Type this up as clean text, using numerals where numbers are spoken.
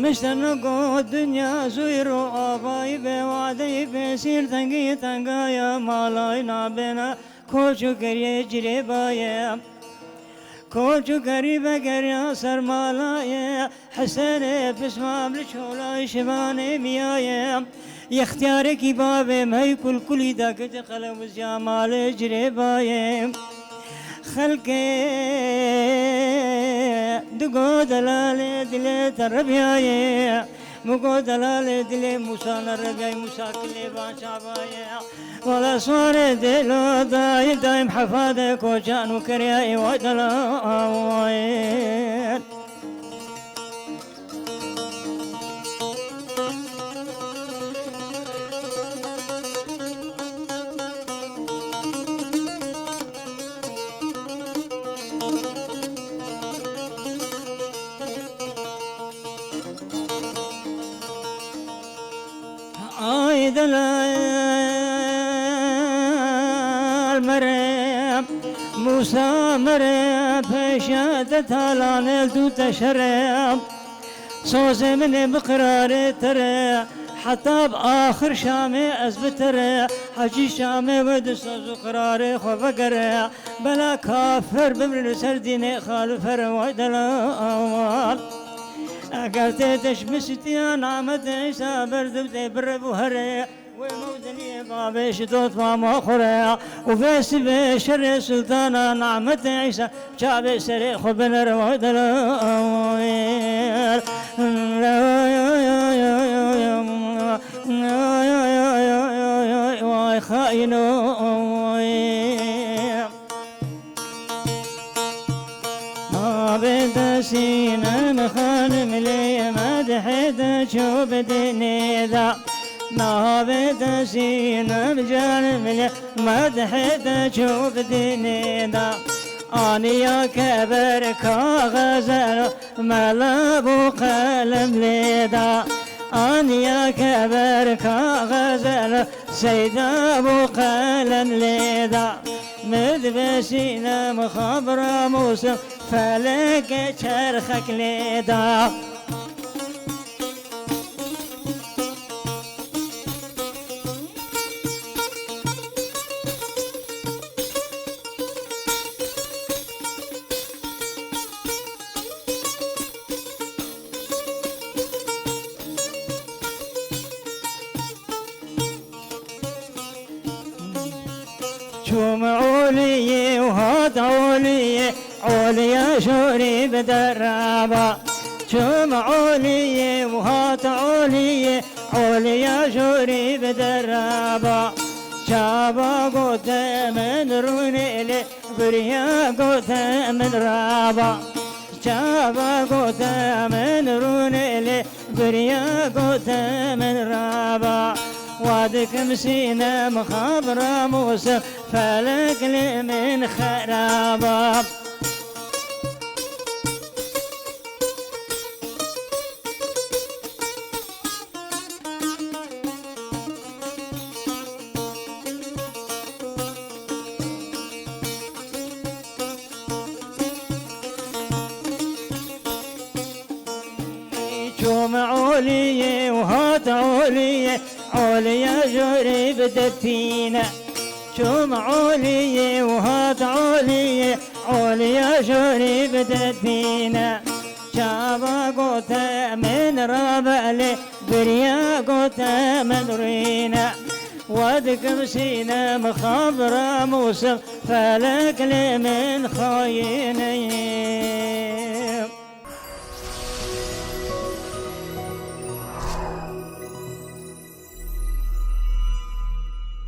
مشتنقو الدنيا زويرو آباي بوعدي بسير تنقي تنقايا مالاي نابنا كوشو كريه جريبايا كوشو قريبة قريا سرمالايا حسني بسمام لشولاي شباني ميايا يختارك بابي ما يكل كل داك دخل وزيامال جريبايا خلقي دقو دلالي دلي تربيايا مقو دلالي دلي موسى نربياي موسى كلي باشابايا ولا صار دلو دايم حفادك وجان وكرياي ودلاوين دلال مريم موسى مريم فشاد تالان دو تشرب صوز من بقرار ترى حتى بآخر شامي أزبتر حجي شامي ودسوز قرار خفقر بلا كافر بمر سردين خالفر ودلال أقلت تشمستي نعمت عيسى برد بدي برب وهري ومودني بابي شدوت ما خري وفيس بشر سلطانة نعمت عيسى شعبي سري خبن رواد الأوير واي خاينو بدسينا مخانم لي مدحت شوب ديني ذا ما بدسينا مجانم لي مدحت شوب ديني ذا أني يا كبر كغزل ملابو قلم ليدا أني يا كبر كغزل سيدا بو قلم ليدا مدبسينا مخبر موسى فلك شرخك ليدا شوم علي وهاد علي عليا شوري بدرابا شوم علي وهاد علي عليا شوري بدرابا شابا قد من رونيلي بريا قد من رابا شابا قد من رونيلي بريا قد من رابا وادك مسينا مخابرة موسى فلك لي من خرابة شوم علي وهات علي عليا جوري بدفينا شوم علي وهات علي عليا جوري بدفينا شابا قوت من رابلي بريا قوت من رينا ودك مسينا مخابرة موسى فلك لي من خاينين